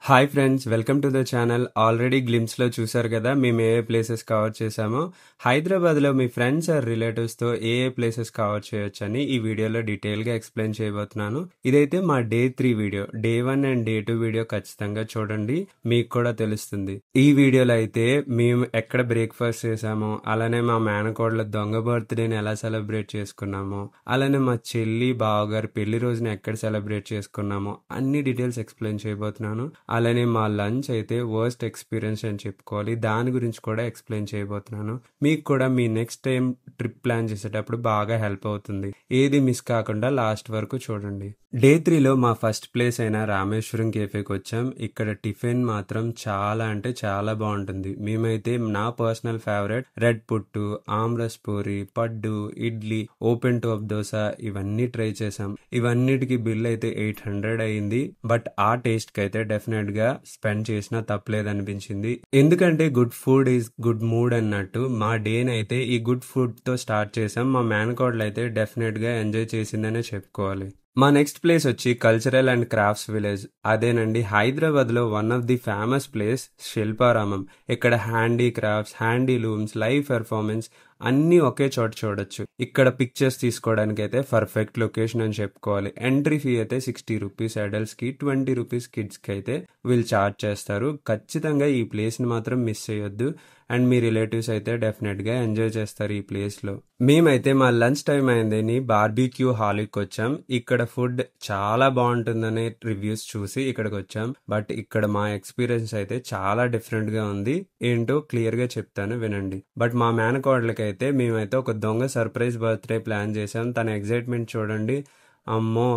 Hi friends, welcome to the channel. Already గ్లిమ్స్లో చూసారు కదా మేము ఏ ప్లేసెస్ కవర్ చేసామో. హైదరాబాద్లో మీ ఫ్రెండ్స్ ఆర్ రిలేటివ్స్తో ఏ ప్లేసెస్ కవర్ చేయొచ్చని ఈ వీడియోలో డీటెయిల్గా ఎక్స్ప్లెయిన్ చేయబోతున్నాను. ఇదైతే మా డే 3 వీడియో. డే 1 అండ్ డే 2 వీడియో ఖచ్చితంగా చూడండి, మీకు కూడా తెలుస్తుంది. ఈ వీడియోలో అయితే మేము ఎక్కడ బ్రేక్ఫాస్ట్ చేసామో, అలానే మా మేనకోడల దొంగ బర్త్డేని ఎలా సెలబ్రేట్ చేసుకున్నామో, అలానే మా చెల్లి బావగారి పెళ్లి రోజున ఎక్కడ సెలబ్రేట్ చేసుకున్నామో అన్ని డీటెయిల్స్ ఎక్స్ప్లెయిన్ చేయబోతున్నాను. అలానే మా లంచ్ అయితే వర్స్ట్ ఎక్స్పీరియన్స్ అని చెప్పుకోవాలి, దాని గురించి కూడా ఎక్స్ప్లెయిన్ చేయబోతున్నాను. మీకు కూడా మీ నెక్స్ట్ టైం ట్రిప్ ప్లాన్ చేసేటప్పుడు బాగా హెల్ప్ అవుతుంది. ఏది మిస్ కాకుండా లాస్ట్ వరకు చూడండి. డే 3లో మా ఫస్ట్ ప్లేస్ అయిన రామేశ్వరం కేఫేకి వచ్చాం. ఇక్కడ టిఫిన్ మాత్రం చాలా అంటే చాలా బాగుంటుంది. మేమైతే నా పర్సనల్ ఫేవరెట్ రెడ్ పుట్టు, ఆమ్రస్ పూరి, పడ్డు, ఇడ్లీ, ఓపెన్ టాప్ దోశ ఇవన్నీ ట్రై చేసాం. ఇవన్నిటికి బిల్ అయితే 800 అయింది. బట్ ఆ టేస్ట్ కి అయితే డెఫినెట్ గా స్పెండ్ చేసినా తప్పలేదనిపించింది. ఎందుకంటే good food is good mood అన్నట్టు మా డేని అయితే ఈ గుడ్ ఫుడ్ తో స్టార్ట్ చేసాం. మా మేనకోడలు అయితే డెఫినెట్ గా ఎంజాయ్ చేసిందనే చెప్పుకోవాలి. మా నెక్స్ట్ ప్లేస్ వచ్చి కల్చరల్ అండ్ క్రాఫ్ట్స్ విలేజ్. అదేనండి, హైదరాబాద్ లో one of the famous place Shilparamam. ఇక్కడ handicrafts, handlooms, live performance అన్ని ఒకే చోట చూడొచ్చు. ఇక్కడ పిక్చర్స్ తీసుకోవడానికి అయితే పర్ఫెక్ట్ లొకేషన్ అని చెప్పుకోవాలి. ఎంట్రీ ఫీ అయితే 60 రూపీస్ అడల్ట్స్ కి, 20 రూపీస్ కిడ్స్ కి అయితే వీళ్ళు చార్జ్ చేస్తారు. ఖచ్చితంగా ఈ ప్లేస్ ని మాత్రం మిస్ చేయొద్దు. అండ్ మీ రిలేటివ్స్ అయితే డెఫినెట్ గా ఎంజాయ్ చేస్తారు ఈ ప్లేస్ లో. మేమైతే మా లంచ్ టైం అయిందని బార్బిక్యూ హాల్కి వచ్చాం. ఇక్కడ ఫుడ్ చాలా బాగుంటుందనే రివ్యూస్ చూసి ఇక్కడికి వచ్చాం. బట్ ఇక్కడ మా ఎక్స్పీరియన్స్ అయితే చాలా డిఫరెంట్ గా ఉంది. ఏంటో క్లియర్ గా చెప్తాను, వినండి. బట్ మా మేనకోడలకి అయితే మేమైతే ఒక దొంగ సర్ప్రైజ్ బర్త్డే ప్లాన్ చేసాం. తన ఎగ్జైట్మెంట్ చూడండి. అమ్మో,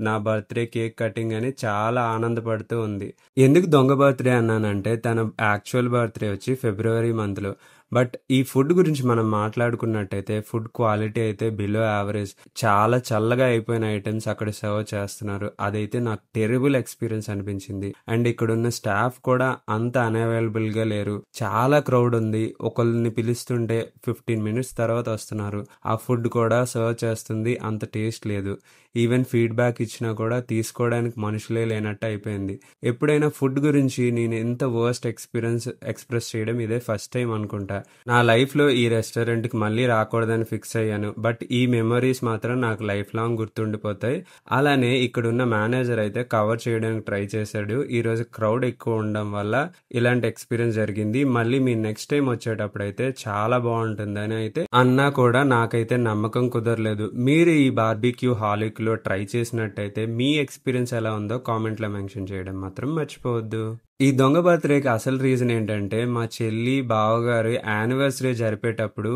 నా బర్త్డే కేక్ కటింగ్ అని చాలా ఆనందపడుతూ ఉంది. ఎందుకు దొంగ బర్త్డే అన్నానంటే తన యాక్చువల్ బర్త్డే వచ్చి ఫిబ్రవరి మంత్లో. బట్ ఈ ఫుడ్ గురించి మనం మాట్లాడుకున్నట్టయితే ఫుడ్ క్వాలిటీ అయితే బిలో యావరేజ్. చాలా చల్లగా అయిపోయిన ఐటమ్స్ అక్కడ సర్వ్ చేస్తున్నారు. అదైతే నాకు టెరిబుల్ ఎక్స్పీరియన్స్ అనిపించింది. అండ్ ఇక్కడ ఉన్న స్టాఫ్ కూడా అంత అన్అవైలబుల్ గా లేరు. చాలా క్రౌడ్ ఉంది. ఒకళ్ళని పిలుస్తుంటే 15 మినిట్స్ తర్వాత వస్తున్నారు. ఆ ఫుడ్ కూడా సర్వ్ చేస్తుంది అంత టేస్ట్ లేదు. ఈవెన్ ఫీడ్బ్యాక్ ఇచ్చినా కూడా తీసుకోవడానికి మనుషులే లేనట్టు అయిపోయింది. ఎప్పుడైనా ఫుడ్ గురించి నేను ఎంత వర్స్ట్ ఎక్స్పీరియన్స్ ఎక్స్ప్రెస్ చేయడం ఇదే ఫస్ట్ టైం అనుకుంటా. నా లైఫ్ లో ఈ రెస్టారెంట్ కి మళ్ళీ రాకూడదని ఫిక్స్ అయ్యాను. బట్ ఈ మెమరీస్ మాత్రం నాకు లైఫ్ లాంగ్ గుర్తుండిపోతాయి. అలానే ఇక్కడున్న మేనేజర్ అయితే కవర్ చేయడానికి ట్రై చేశాడు. ఈ రోజు క్రౌడ్ ఎక్కువ ఉండడం వల్ల ఇలాంటి ఎక్స్పీరియన్స్ జరిగింది. మళ్ళీ మీ నెక్స్ట్ టైం వచ్చేటప్పుడు అయితే చాలా బాగుంటుందని అయితే అన్నా కూడా నాకైతే నమ్మకం కుదరలేదు. మీరు ఈ బార్బిక్యూ హాలిక్ లో ట్రై చేసినట్టయితే మీ ఎక్స్పీరియన్స్ ఎలా ఉందో కామెంట్ లో మెన్షన్ చేయడం మాత్రం మర్చిపోవద్దు. ఈ దొంగ బర్త్డేకి అసలు రీజన్ ఏంటంటే మా చెల్లి బావగారు యానివర్సరీ జరిపేటప్పుడు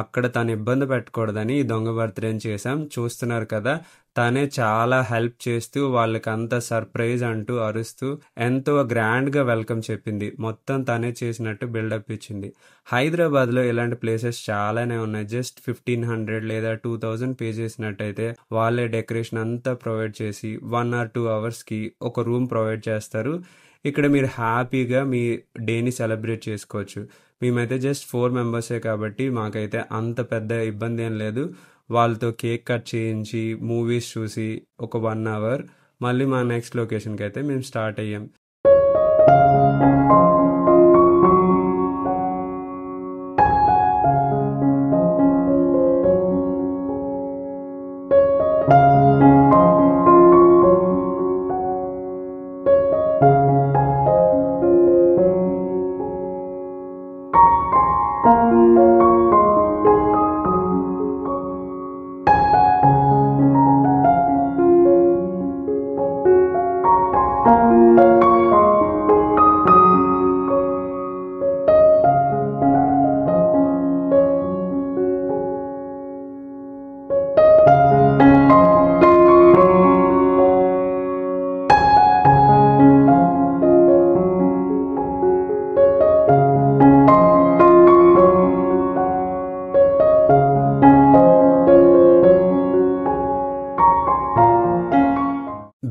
అక్కడ తను ఇబ్బంది పెట్టకూడదని ఈ దొంగ బర్త్డేని చేసాం. చూస్తున్నారు కదా, తనే చాలా హెల్ప్ చేస్తూ వాళ్ళకంతా సర్ప్రైజ్ అంటూ అరుస్తూ ఎంతో గ్రాండ్ గా వెల్కమ్ చెప్పింది. మొత్తం తనే చేసినట్టు బిల్డప్ ఇచ్చింది. హైదరాబాద్ లో ఇలాంటి ప్లేసెస్ చాలానే ఉన్నాయి. జస్ట్ 1500 లేదా 2000 పే చేసినట్టయితే వాళ్ళే డెకరేషన్ అంతా ప్రొవైడ్ చేసి 1 or 2 hours కి ఒక రూమ్ ప్రొవైడ్ చేస్తారు. ఇక్కడ మీరు హ్యాపీగా మీ డేని సెలబ్రేట్ చేసుకోవచ్చు. మేమైతే జస్ట్ 4 మెంబర్సే కాబట్టి మాకైతే అంత పెద్ద ఇబ్బంది ఏం లేదు. వాళ్ళతో కేక్ కట్ చేయించి మూవీస్ చూసి ఒక 1 hour మళ్ళీ మా నెక్స్ట్ లొకేషన్కి అయితే మేము స్టార్ట్ అయ్యాం.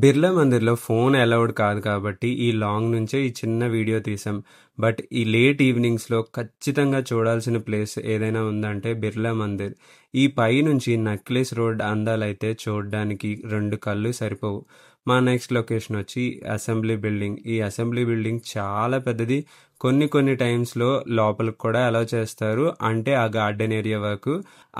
బిర్లా మందిర్లో ఫోన్ అలౌడ్ కాదు కాబట్టి ఈ లాంగ్ నుంచే ఈ చిన్న వీడియో తీసాం. బట్ ఈ లేట్ ఈవినింగ్స్లో ఖచ్చితంగా చూడాల్సిన ప్లేస్ ఏదైనా ఉందంటే బిర్లా మందిర్. ఈ పై నుంచి నక్లెస్ రోడ్ అందాలైతే చూడడానికి 2 కళ్ళు సరిపోవు. మా నెక్స్ట్ లొకేషన్ వచ్చి అసెంబ్లీ బిల్డింగ్. ఈ అసెంబ్లీ బిల్డింగ్ చాలా పెద్దది. కొన్ని టైమ్స్లో లోపలికి కూడా అలౌ చేస్తారు, అంటే ఆ గార్డెన్ ఏరియా వరకు.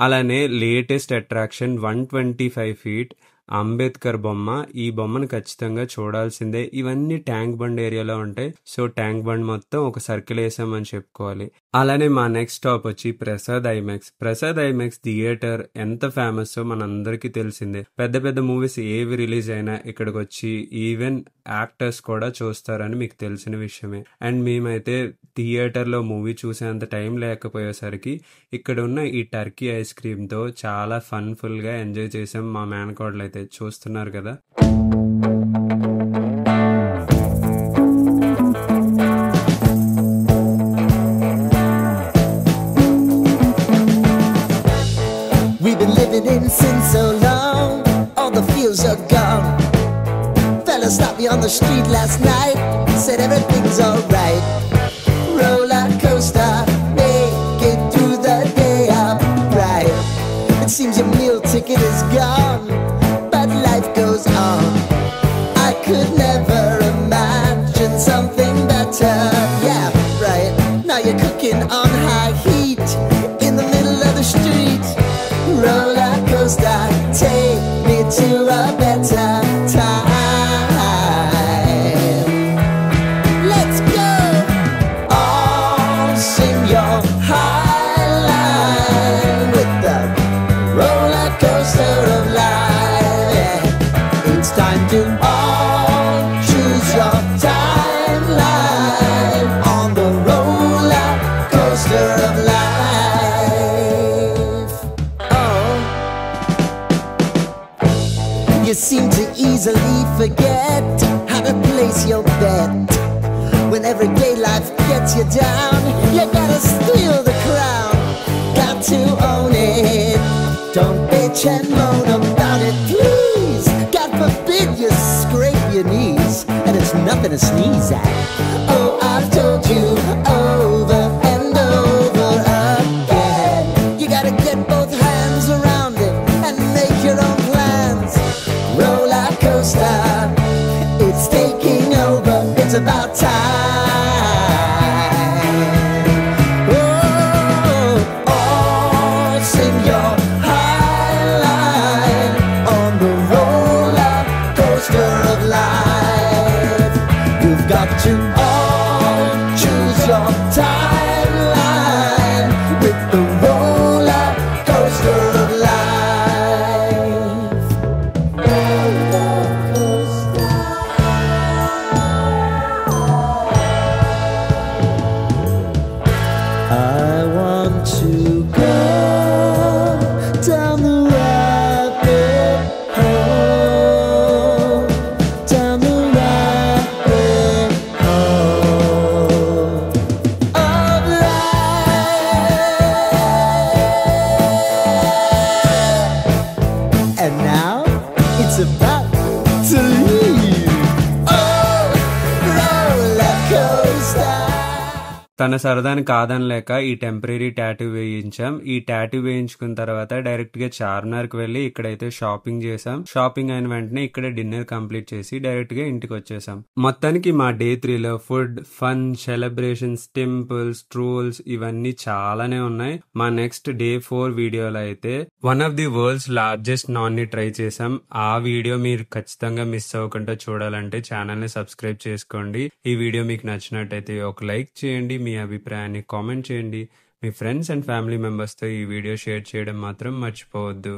అలానే లేటెస్ట్ అట్రాక్షన్ 125 feet అంబేద్కర్ బొమ్మ. ఈ బొమ్మను ఖచ్చితంగా చూడాల్సిందే. ఇవన్నీ ట్యాంక్ బండ్ ఏరియాలో ఉంటాయి. సో ట్యాంక్ బండ్ మొత్తం ఒక సర్కిల్ వేసామని చెప్పుకోవాలి. అలానే మా నెక్స్ట్ స్టాప్ వచ్చి Prasad IMAX. Prasad IMAX theatre ఎంత ఫేమస్ మనందరికీ తెలిసిందే. పెద్ద మూవీస్ ఏవి రిలీజ్ అయినా ఇక్కడికి వచ్చి ఈవెన్ యాక్టర్స్ కూడా చూస్తారని మీకు తెలిసిన విషయమే. అండ్ మేమైతే థియేటర్లో మూవీ చూసేంత టైం లేకపోయేసరికి ఇక్కడ ఉన్న ఈ టర్కీ ఐస్ క్రీమ్తో చాలా ఫన్ఫుల్గా ఎంజాయ్ చేసాం. మా మేనకోడలు అయితే చూస్తున్నారు కదా. We've been living in sin so long, all the feels are gone. Fella stopped me on the street last night, said everything's alright. Roller coaster, make it through the day upright. It seems your meal ticket is gone, but life goes on. I could never imagine something better. Yeah, right. Now you're cooking on high heat in the middle of the street. Roller coaster, take me to a better time. Let's go. All sing your high line with the roller coaster of life. Yeah. It's time to all choose your timeline on the roller coaster of life. You seem to easily forget how to place your bet. When everyday life gets you down, you gotta steal the crown. Got to own it. Don't bitch and moan about it, please. God forbid you scrape your knees, and it's nothing to sneeze at. Oh, I've told you over and over again. You gotta get both hands around it and make your own plans. Roller coaster, it's taking over. It's about time. Oh, all sing your high line on the roller coaster of life. You've got to all choose your timeline with the roller coaster of life. I want to go down the rabbit hole, down the rabbit hole of life. And now it's about to leave. Oh, roller coaster. తన సరదాని కాదనలేక ఈ temporary tattoo వేయించాం. ఈ tattoo వేయించుకున్న తర్వాత direct గా చార్మినార్కి వెళ్ళి ఇక్కడైతే shopping చేసాం. షాపింగ్ అయిన వెంటనే ఇక్కడ డిన్నర్ కంప్లీట్ చేసి డైరెక్ట్ గా ఇంటికి వచ్చేసాం. మొత్తానికి మా డే 3లో food, fun, celebrations, temples, trolls ఇవన్నీ చాలానే ఉన్నాయి. మా నెక్స్ట్ డే 4 వీడియోలో అయితే one of the world's largest naan ని ట్రై చేసాం. ఆ వీడియో మీరు ఖచ్చితంగా మిస్ అవ్వకుండా చూడాలంటే ఛానల్ ని సబ్స్క్రైబ్ చేసుకోండి. ఈ వీడియో మీకు నచ్చినట్టయితే ఒక లైక్ చేయండి, మీ అభిప్రాయాన్ని కామెంట్ చేయండి. మీ ఫ్రెండ్స్ అండ్ ఫ్యామిలీ మెంబర్స్తో ఈ వీడియో షేర్ చేయడం మాత్రం మర్చిపోవద్దు.